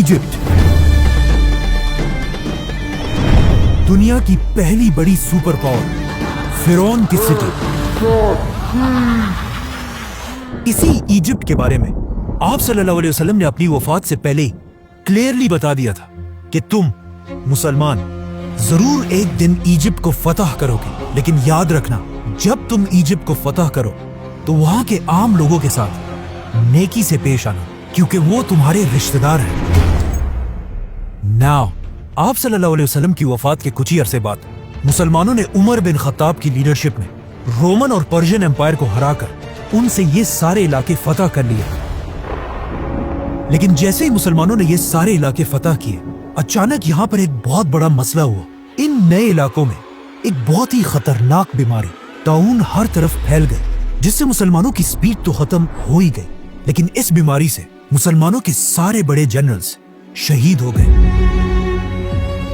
Egypt دنیا کی پہلی بڑی سپر پاور فرعون کی سٹی. اسی ایجپٹ کے بارے میں آپ صلی اللہ علیہ وسلم نے اپنی وفات سے پہلے کلیئرلی بتا دیا تھا کہ تم مسلمان ضرور ایک دن ایجپٹ کو فتح کرو گے, لیکن یاد رکھنا جب تم ایجپٹ کو فتح کرو تو وہاں کے عام لوگوں کے ساتھ نیکی سے پیش آنا, کیونکہ وہ تمہارے رشتہ دار ہیں. ناؤ آپ صلی اللہ علیہ وسلم کی وفات کے کچھ ہی عرصے بعد مسلمانوں نے عمر بن خطاب کی لیڈرشپ میں رومن اور پرشین امپائر کو ہرا کر ان سے یہ سارے علاقے فتح کر لیے. لیکن جیسے ہی مسلمانوں نے یہ سارے علاقے فتح کیے, اچانک یہاں پر ایک بہت بڑا مسئلہ ہوا. ان نئے علاقوں میں ایک بہت ہی خطرناک بیماری طاعون ہر طرف پھیل گئی, جس سے مسلمانوں کی سپیڈ تو ختم ہو ہی گئی, لیکن اس بیماری سے مسلمانوں کے سارے بڑے جنرلز شہید ہو گئے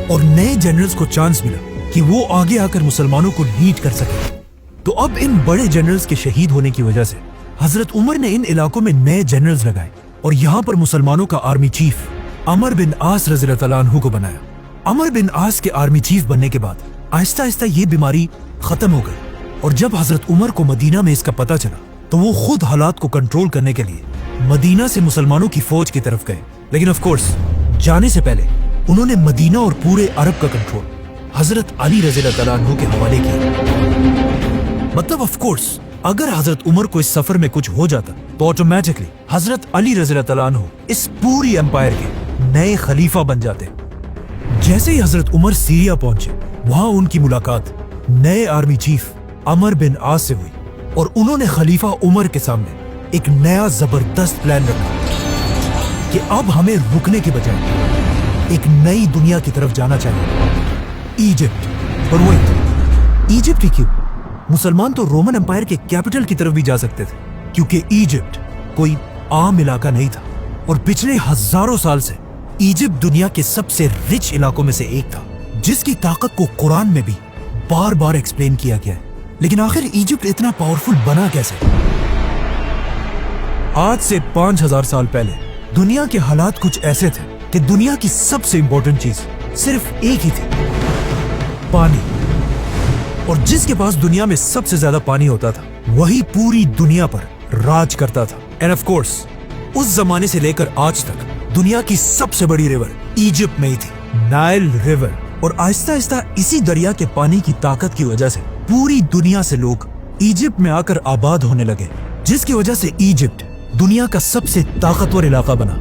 اور نئے جنرلز کو چانس ملا کہ وہ آگے آ کر مسلمانوں کو لیڈ کر سکے. تو اب ان بڑے جنرلز کے شہید ہونے کی وجہ سے حضرت عمر نے ان علاقوں میں نئے جنرلز لگائے اور یہاں پر مسلمانوں کا آرمی چیف عمر بن عاص رضی اللہ تعالیٰ عنہ کو بنایا. عمر بن عاص کے آرمی چیف بننے کے بعد آہستہ آہستہ یہ بیماری ختم ہو گئی, اور جب حضرت عمر کو مدینہ میں اس کا پتہ چلا تو وہ خود حالات کو کنٹرول کرنے کے لیے مدینہ سے مسلمانوں کی فوج کی طرف گئے. لیکن آف کورس جانے سے پہلے انہوں نے مدینہ اور پورے عرب کا کنٹرول حضرت علی رضی اللہ تعالیٰ عنہ کے حوالے کیا. مطلب آف کورس اگر حضرت عمر کو اس سفر میں کچھ ہو جاتا تو آٹومیٹکلی حضرت علی رضی اللہ تعالیٰ عنہ اس پوری امپائر کے نئے خلیفہ بن جاتے. جیسے ہی حضرت عمر سیریا پہنچے, وہاں ان کی ملاقات نئے آرمی چیف عمر بن عاص سے ہوئی, اور انہوں نے خلیفہ عمر کے سامنے ایک نیا زبردست پلان رکھا کہ اب ہمیں رکنے کے بجائے ایک نئی دنیا کی طرف جانا چاہیے, ایجپٹ. اور وہ ایجپٹ ہی کیوں, مسلمان تو رومن امپائر کے کیپٹل کی طرف بھی جا سکتے تھے, کیونکہ ایجپٹ کوئی عام علاقہ نہیں تھا, اور پچھلے ہزاروں سال سے ایجپٹ دنیا کے سب سے رچ علاقوں میں سے ایک تھا, جس کی طاقت کو قرآن میں بھی بار بار ایکسپلین کیا گیا ہے. لیکن آخر ایجپٹ اتنا پاورفل بنا کیسے؟ آج سے 5000 سال پہلے دنیا کے حالات کچھ ایسے تھے کہ دنیا کی سب سے امپورٹنٹ چیز صرف ایک ہی تھی, پانی. اور جس کے پاس دنیا میں سب سے زیادہ پانی ہوتا تھا وہی پوری دنیا پر راج کرتا تھا. اینڈ آف کورس اس زمانے سے لے کر آج تک دنیا کی سب سے بڑی ریور ایجپٹ میں ہی تھی, نائل ریور. اور آہستہ آہستہ اسی دریا کے پانی کی طاقت کی وجہ سے پوری دنیا سے لوگ ایجپٹ میں آ کر آباد ہونے لگے, جس کی وجہ سے ایجپٹ دنیا کا سب سے طاقتور علاقہ بنا,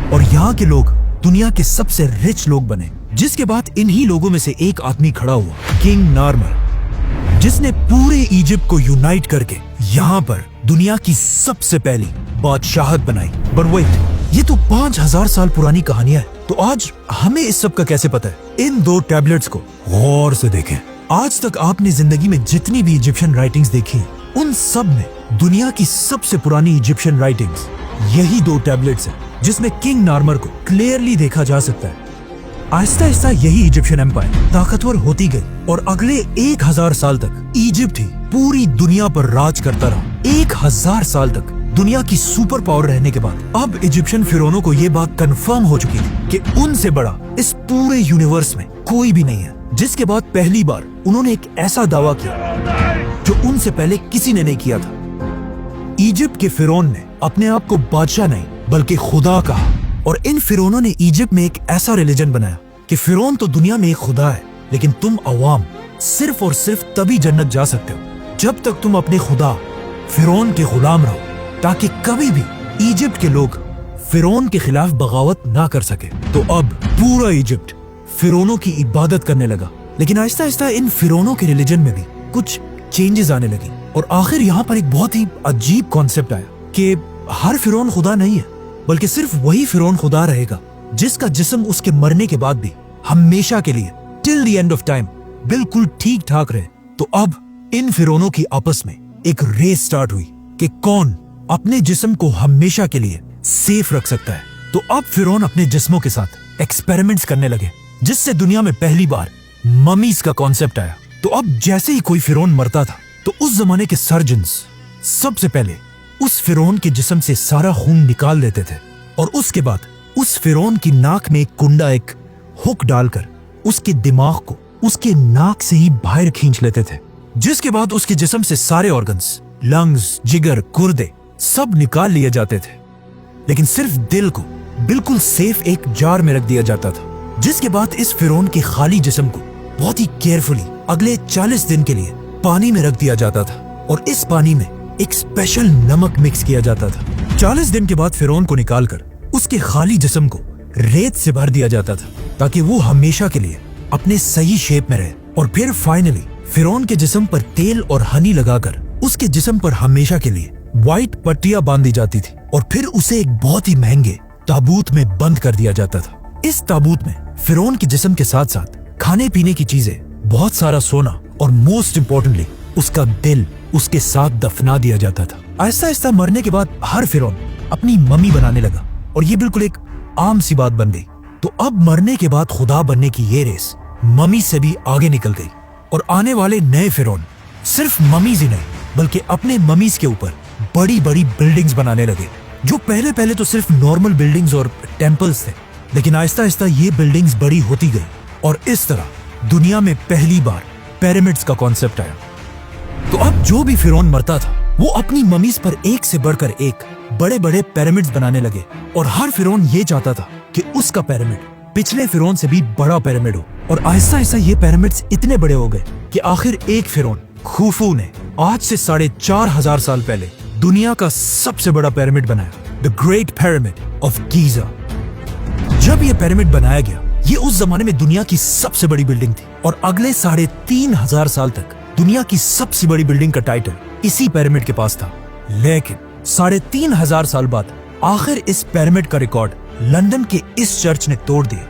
اور یہاں کے لوگ دنیا کے سب سے رچ لوگ بنے. جس کے بعد انہی لوگوں میں سے ایک آدمی کھڑا ہوا, کنگ نارمر, جس نے پورے ایجپٹ کو یونائٹ کر کے یہاں پر دنیا کی سب سے پہلی بادشاہت بنائی. بٹ ویٹ, یہ تو 5000 سال پرانی کہانیاں ہے, تو آج ہمیں اس سب کا کیسے پتہ ہے؟ ان 2 ٹیبلٹس کو غور سے دیکھیں. آج تک آپ نے زندگی میں جتنی بھی ایجپشن رائٹنگز دیکھی ہیں, ان سب میں دنیا کی سب سے پرانی ایجپشن رائٹنگز یہی 2 ٹیبلٹس ہیں, جس میں کنگ نارمر کو کلیئرلی دیکھا جا سکتا ہے. آہستہ آہستہ یہی ایجپشن امپائر طاقتور ہوتی گئی, اور اگلے 1000 سال تک ایجپٹ ہی پوری دنیا پر راج کرتا رہا. 1000 سال تک دنیا کی سپر پاور رہنے کے بعد اب ایجپشین فرعونوں کو یہ بات کنفرم ہو چکی تھی کہ ان سے بڑا اس پورے یونیورس میں کوئی بھی نہیں ہے. جس کے بعد پہلی بار انہوں نے ایک ایسا دعویٰ کیا جو ان سے پہلے کسی نے نہیں کیا تھا. ایجپٹ کے فرعون نے اپنے آپ کو بادشاہ نہیں بلکہ خدا کہا, اور ان فرعونوں نے ایجپٹ میں ایک ایسا ریلیجن بنایا کہ فرعون تو دنیا میں ایک خدا ہے, لیکن تم عوام صرف اور صرف تبھی جنت جا سکتے ہو جب تک تم اپنے خدا فرعون کے غلام رہو, تاکہ کبھی بھی ایجپٹ کے لوگ فرعون کے خلاف بغاوت نہ کر سکے. تو اب پورا ایجپٹ فرعونوں کی عبادت کرنے لگا, لیکن آہستہ آہستہ ان فرعونوں کے ریلیجن میں بھی کچھ چینجز آنے لگی, اور آخر یہاں پر ایک بہت ہی عجیب کانسیپٹ آیا کہ ہر فرعون خدا نہیں ہے, بلکہ صرف وہی فرعون خدا رہے گا جس کا جسم اس کے مرنے کے بعد بھی ہمیشہ کے لیے ٹل دی اینڈ آف ٹائم بالکل ٹھیک ٹھاک رہے. تو اب ان فرعونوں کی آپس میں ایک ریس سٹارٹ ہوئی کہ کون اپنے جسم کو ہمیشہ کے لیے سیف رکھ سکتا ہے. تو اب فرعون اپنے جسموں کے ساتھ ایکسپیریمنٹس کرنے لگے, جس سے دنیا میں پہلی بار ممیز کا کانسیپٹ آیا. تو اب جیسے ہی کوئی فرعون مرتا تھا تو اس زمانے کے سرجنز سب سے پہلے اس فرعون کے جسم سے سارا خون نکال دیتے تھے, اور اس کے بعد उस फिरौन की नाक में एक कुंडा, एक हुक डालकर उसके दिमाग को उसके नाक से ही बाहर खींच लेते थे, जिसके बाद उसके जिस्म से सारे ऑर्गन्स, लंग्स, जिगर, गुर्दे सब निकाल लिए जाते थे, लेकिन सिर्फ दिल को बिल्कुल सेफ एक जार में रख दिया जाता था। जिसके बाद इस फिरौन के खाली जिस्म को बहुत ही केयरफुली अगले 40 दिन के लिए पानी में रख दिया जाता था, और इस पानी में एक स्पेशल नमक मिक्स किया जाता था। 40 दिन के बाद फिरौन को निकालकर उसके खाली जिस्म को रेत से भर दिया जाता था, ताकि वो हमेशा के लिए अपने सही शेप में रहे। और फिर फाइनली फिरौन के जिस्म पर तेल और हनी लगाकर उसके जिस्म पर हमेशा के लिए व्हाइट पट्टियां बांधी जाती थी, और फिर उसे एक बहुत ही महंगे ताबूत में बंद कर दिया जाता था। इस ताबूत में फिरौन के जिस्म के साथ साथ खाने पीने की चीजें, बहुत सारा सोना और मोस्ट इम्पोर्टेंटली उसका दिल उसके साथ दफना दिया जाता था। आहिस्ता आहिस्ता मरने के बाद हर फिरौन अपनी मम्मी बनाने लगा, और ये बिल्कुल एक आम सी बात बन गई। तो अब मरने के बाद खुदा बनने की ये रेस मम्मी से भी आगे निकल गई, और आने वाले नए फिरौन सिर्फ मम्मीज ही नहीं बल्कि अपने मम्मीज के ऊपर बड़ी बड़ी बिल्डिंग्स बनाने लगे, जो पहले तो सिर्फ नॉर्मल बिल्डिंग्स और टेम्पल्स थे, लेकिन आहिस्ता आहिस्ता ये बिल्डिंग्स बड़ी होती गई, और इस तरह दुनिया में पहली बार पिरामिड्स का कॉन्सेप्ट आया। तो अब जो भी फिरौन मरता था वो अपनी ममीज पर एक से बढ़कर एक बड़े बड़े पिरामिड्स बनाने लगे, और हर फिरौन ये चाहता था कि उसका पिरामिड पिछले फिरौन से भी बड़ा पिरामिड हो। और आहिस्ता आहिस्ता ये पिरामिड्स इतने बड़े हो गए कि आखिर एक फिरौन खुफू ने आज से 4,500 साल पहले दुनिया का सबसे बड़ा पिरामिड बनाया, the great pyramid of Giza. जब ये पिरामिड बनाया गया, ये उस जमाने में दुनिया की सबसे बड़ी बिल्डिंग थी, और अगले 3,500 साल तक दुनिया की सबसे बड़ी बिल्डिंग का टाइटल इसी पिरामिड के पास था। लेकिन 3,500 साल बाद आखिर इस पिरामिड का रिकॉर्ड लंदन के इस चर्च ने तोड़ दिया।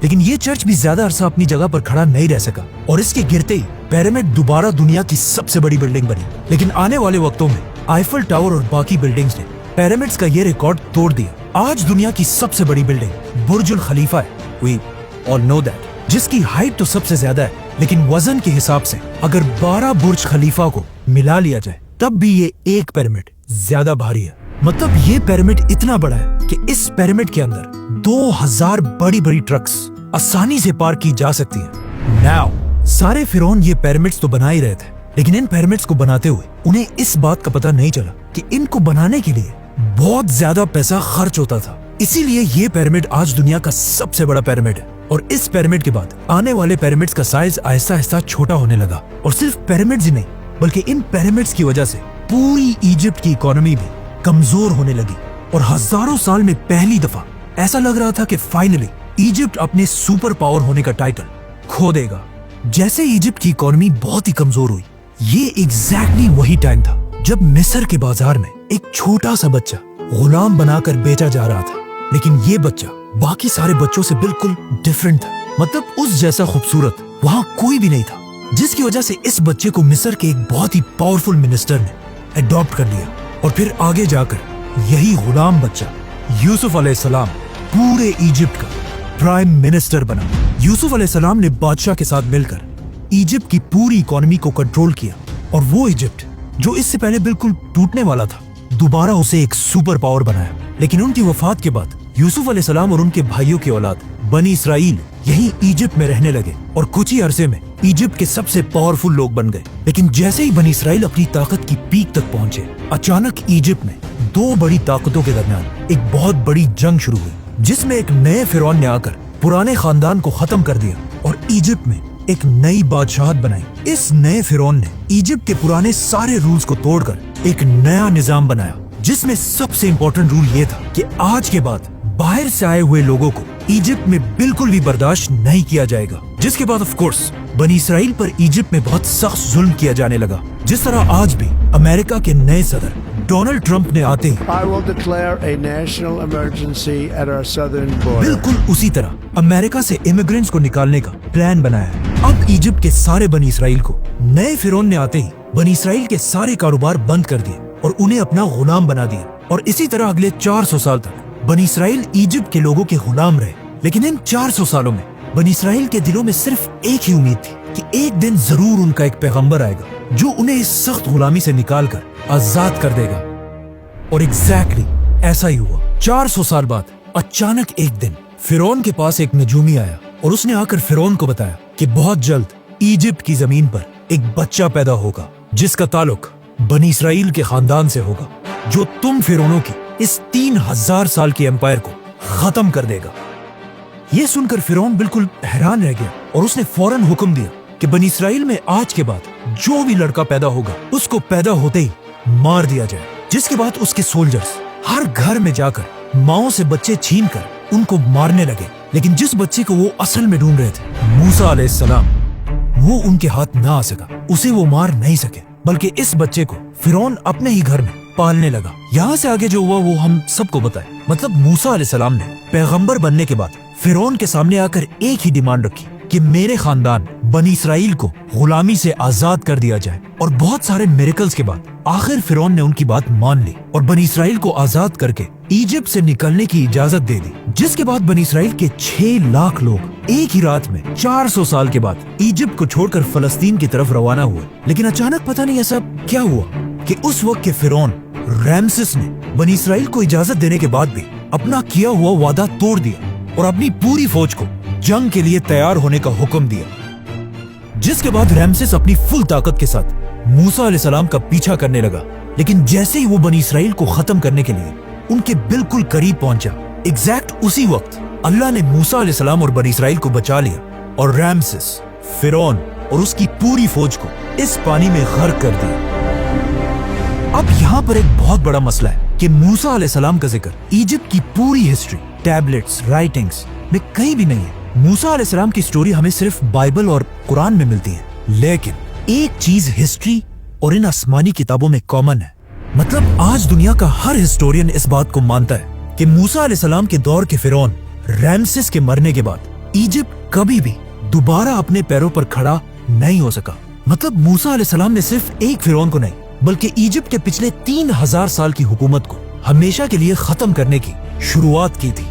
लेकिन ये चर्च भी ज्यादा अरसा अपनी जगह पर खड़ा नहीं रह सका, और इसके गिरते ही पिरामिड दोबारा दुनिया की सबसे बड़ी बिल्डिंग बनी। लेकिन आने वाले वक्तों में आईफल टावर और बाकी बिल्डिंग्स ने पिरामिड्स का ये रिकॉर्ड तोड़ दिया। आज दुनिया की सबसे बड़ी बिल्डिंग बुर्जुल खलीफा है, we all know that, जिसकी हाइट तो सबसे ज्यादा है, लेकिन वजन के हिसाब से अगर 12 बुर्ज खलीफा को मिला लिया जाए तब भी ये एक पिरामिड ज्यादा भारी है। मतलब ये पिरामिड इतना बड़ा है कि इस पिरामिड के अंदर 2000 बड़ी बड़ी ट्रक्स आसानी से पार्क की जा सकती हैं। नाउ सारे फिरौन ये पिरामिड्स तो बना ही रहे थे, लेकिन इन पिरामिड्स को बनाते हुए उन्हें इस बात का पता नहीं चला कि इनको बनाने के लिए बहुत ज्यादा पैसा खर्च होता था। इसीलिए ये पिरामिड आज दुनिया का सबसे बड़ा पिरामिड है, और इस पिरामिड के बाद आने वाले पिरामिड्स का साइज आहिस्ता आहिस्ता छोटा होने लगा। और सिर्फ पिरामिड्स ही नहीं बल्कि इन पिरामिड्स की वजह से पूरी इजिप्ट की इकोनॉमी भी कमजोर होने लगी, और हजारों साल में पहली दफा ऐसा लग रहा था कि फाइनली इजिप्ट अपने सुपर पावर होने का टाइटल खो देगा। जैसे इजिप्ट की इकोनॉमी बहुत ही कमजोर हुई, ये एग्जैक्टली वही टाइम था जब मिस्र के बाजार में एक छोटा सा बच्चा गुलाम बनाकर बेचा जा रहा था। लेकिन ये बच्चा बाकी सारे बच्चों से बिल्कुल डिफरेंट था, मतलब उस जैसा खूबसूरत वहाँ कोई भी नहीं था, जिसकी वजह से इस बच्चे को मिस्र के एक बहुत ही पावरफुल मिनिस्टर ने अडॉप्ट कर लिया, और फिर आगे जाकर यही गुलाम बच्चा यूसुफ अलैहिस्सलाम पूरे इजिप्ट का प्राइम मिनिस्टर बना। यूसुफ अलैहिस्सलाम ने बादशाह के साथ मिलकर इजिप्ट की पूरी इकोनॉमी को कंट्रोल किया, और वो इजिप्ट जो इससे पहले बिल्कुल टूटने वाला था, दोबारा उसे एक सुपर पावर बनाया। लेकिन उनकी वफात के बाद यूसुफ अलैहिस्सलाम और उनके भाइयों की औलाद बनी इसराइल यही इजिप्ट में रहने लगे, और कुछ ही अरसे में इजिप्ट के सबसे पावरफुल लोग बन गए। लेकिन जैसे ही बनी इसराइल अपनी ताकत की पीक तक पहुंचे, अचानक इजिप्ट में दो बड़ी ताकतों के दरमियान एक बहुत बड़ी जंग शुरू हुई, जिसमें एक नए फिरौन ने आकर पुराने खानदान को खत्म कर दिया और इजिप्ट में एक नई बादशाहत बनाई। इस नए फिरौन ने इजिप्ट के पुराने सारे रूल्स को तोड़कर एक नया निजाम बनाया, जिसमें सबसे इम्पोर्टेंट रूल ये था कि आज के बाद बाहर से आए हुए लोगों को इजिप्ट में बिल्कुल भी बर्दाश्त नहीं किया जाएगा। जिसके बाद ऑफ कोर्स बनी इसराइल पर इजिप्ट में बहुत सख्त जुल्म किया जाने लगा, जिस तरह आज भी अमेरिका के नए सदर डोनाल्ड ट्रंप ने आते ही I will declare a national emergency at our southern border. बिल्कुल उसी तरह अमेरिका से इमिग्रेंट्स को निकालने का प्लान बनाया है। अब इजिप्ट के सारे बनी इसराइल को नए फिरौन ने आते ही बनी इसराइल के सारे कारोबार बंद कर दिए और उन्हें अपना गुलाम बना दिया, और इसी तरह अगले 400 साल तक बनी इसराइल इजिप्ट के लोगों के गुलाम रहे। लेकिन इन 400 सालों में बनी इसराइल के दिलों में सिर्फ एक ही उम्मीद थी कि एक दिन जरूर उनका एक पैगंबर आएगा जो उन्हें इस सख्त गुलामी से निकालकर आजाद कर देगा। और एग्जैक्टली ऐसा ही हुआ। 400 साल बाद अचानक एक दिन फिरौन के पास एक नजूमी आया और उसने आकर फिरौन को बताया कि बहुत जल्द इजिप्ट की जमीन पर एक बच्चा पैदा होगा जिसका ताल्लुक बनी इसराइल के खानदान से होगा, जो तुम फिरौनों की इस 3000 साल की एम्पायर को खत्म कर देगा। यह सुनकर फिरौन बिल्कुल हैरान रह गया और उसने फौरन हुक्म दिया कि बनी इसराइल में आज के बाद जो भी लड़का पैदा होगा उसको पैदा होते ही मार दिया जाए। जिसके बाद उसके सोल्जर्स हर घर में जाकर माओं से बच्चे छीन कर उनको मारने लगे। लेकिन जिस बच्चे को वो असल में ढूंढ रहे थे, मूसा अलैहिस्सलाम, वो उनके हाथ ना आ सका, उसे वो मार नहीं सके, बल्कि इस बच्चे को फिरौन अपने ही घर में पालने लगा। यहाँ से आगे जो हुआ वो हम सबको बताए। मतलब मूसा अलैहिस्सलाम ने पैगंबर बनने के बाद फिरौन के सामने आकर एक ही डिमांड रखी कि मेरे खानदान बनी इसराइल को गुलामी से आजाद कर दिया जाए। और बहुत सारे मिरेकल्स के बाद आखिर फिरौन ने उनकी बात मान ली और बनी इसराइल को आजाद करके इजिप्ट से निकलने की इजाजत दे दी। जिसके बाद बनी इसराइल के 6 लाख लोग एक ही रात में 400 साल के बाद इजिप्ट को छोड़कर फलस्तीन की तरफ रवाना हुए। लेकिन अचानक पता नहीं ऐसा क्या हुआ कि उस वक्त के फिरौन रैमसेस ने बनी इसराइल को इजाजत देने के बाद भी अपना किया हुआ वादा तोड़ दिया और अपनी पूरी फौज को जंग के लिए तैयार होने का हुक्म दिया। जिसके बाद रैमसेस अपनी फुल ताकत के साथ मूसा अलैहिस्सलाम का पीछा करने लगा। लेकिन जैसे ही वो बनी इसराइल को खत्म करने के लिए उनके बिल्कुल करीब पहुंचा, एग्जैक्ट उसी वक्त अल्लाह ने मूसा अलैहिस्सलाम और बनी इसराइल को बचा लिया और रैमसेस, फिरौन और उसकी पूरी फौज को इस पानी में गर्क कर दिया। अब यहाँ पर एक बहुत बड़ा मसला है कि मूसा अलैहिस्सलाम का जिक्र इजिप्ट की पूरी हिस्ट्री, टैबलेट्स, राइटिंग्स में कहीं भी नहीं है। मूसा अलैहिस्सलाम की स्टोरी हमें सिर्फ बाइबल और कुरान में मिलती है। लेकिन एक चीज हिस्ट्री और इन आसमानी किताबों में कॉमन है। मतलब आज दुनिया का हर हिस्टोरियन इस बात को मानता है कि मूसा अलैहिस्सलाम के दौर के फिरौन रैमसेस के मरने के बाद इजिप्ट कभी भी दोबारा अपने पैरों पर खड़ा नहीं हो सका। मतलब मूसा अलैहिस्सलाम ने सिर्फ एक फिरौन को नहीं बल्कि इजिप्ट के पिछले 3000 साल की हुकूमत को हमेशा के लिए खत्म करने की शुरुआत की थी।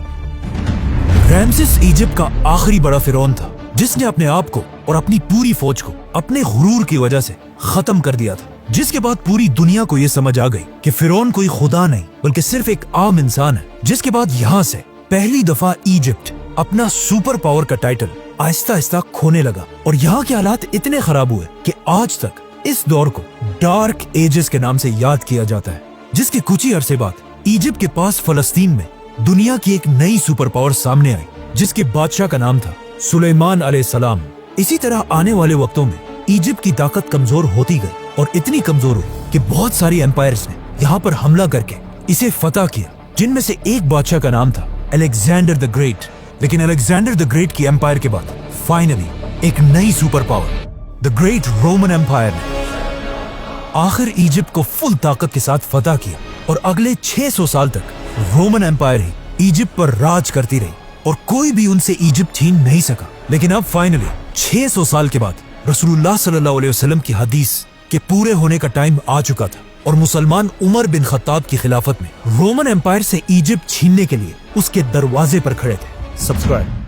रैमसेस इजिप्ट का आखिरी बड़ा फिरौन था जिसने अपने आप को और अपनी पूरी फौज को अपने गुरूर की वजह से खत्म कर दिया था। जिसके बाद पूरी दुनिया को यह समझ आ गई कि फिरौन कोई खुदा नहीं बल्कि सिर्फ एक आम इंसान है। जिसके बाद यहाँ से पहली दफा इजिप्ट अपना सुपर पावर का टाइटल आहिस्ता आहिस्ता खोने लगा और यहाँ के हालात इतने खराब हुए कि आज तक इस दौर को डार्क एजेस के नाम से याद किया जाता है। जिसके कुछ ही अरसे बाद इजिप्ट के पास फलस्तीन में दुनिया की एक नई सुपर पावर सामने आई जिसके बादशाह का नाम था सुलेमान अलैहिस्सलाम। इसी तरह आने वाले वक्तों में इजिप्ट की ताकत कमजोर होती गई और इतनी कमजोर हुई कि बहुत सारी एम्पायर्स ने यहाँ पर हमला करके इसे फतह किया, जिनमें से एक बादशाह का नाम था अलेक्जेंडर द ग्रेट। लेकिन अलेक्जेंडर द ग्रेट की एम्पायर के बाद फाइनली एक नई super power the great Roman empire ने आखिर इजिप्ट को फुल ताकत के साथ फतह किया और अगले 600 साल तक रोमन एम्पायर ही इजिप्ट पर राज करती रही और कोई भी उनसे इजिप्ट छीन नहीं सका। लेकिन अब फाइनली 600 साल के बाद रसूलुल्लाह सल्लल्लाहु अलैहि वसल्लम की हदीस के पूरे होने का टाइम आ चुका था और मुसलमान उमर बिन खत्ताब की खिलाफत में रोमन एम्पायर से इजिप्ट छीनने के लिए उसके दरवाजे पर खड़े थे। सब्सक्राइब।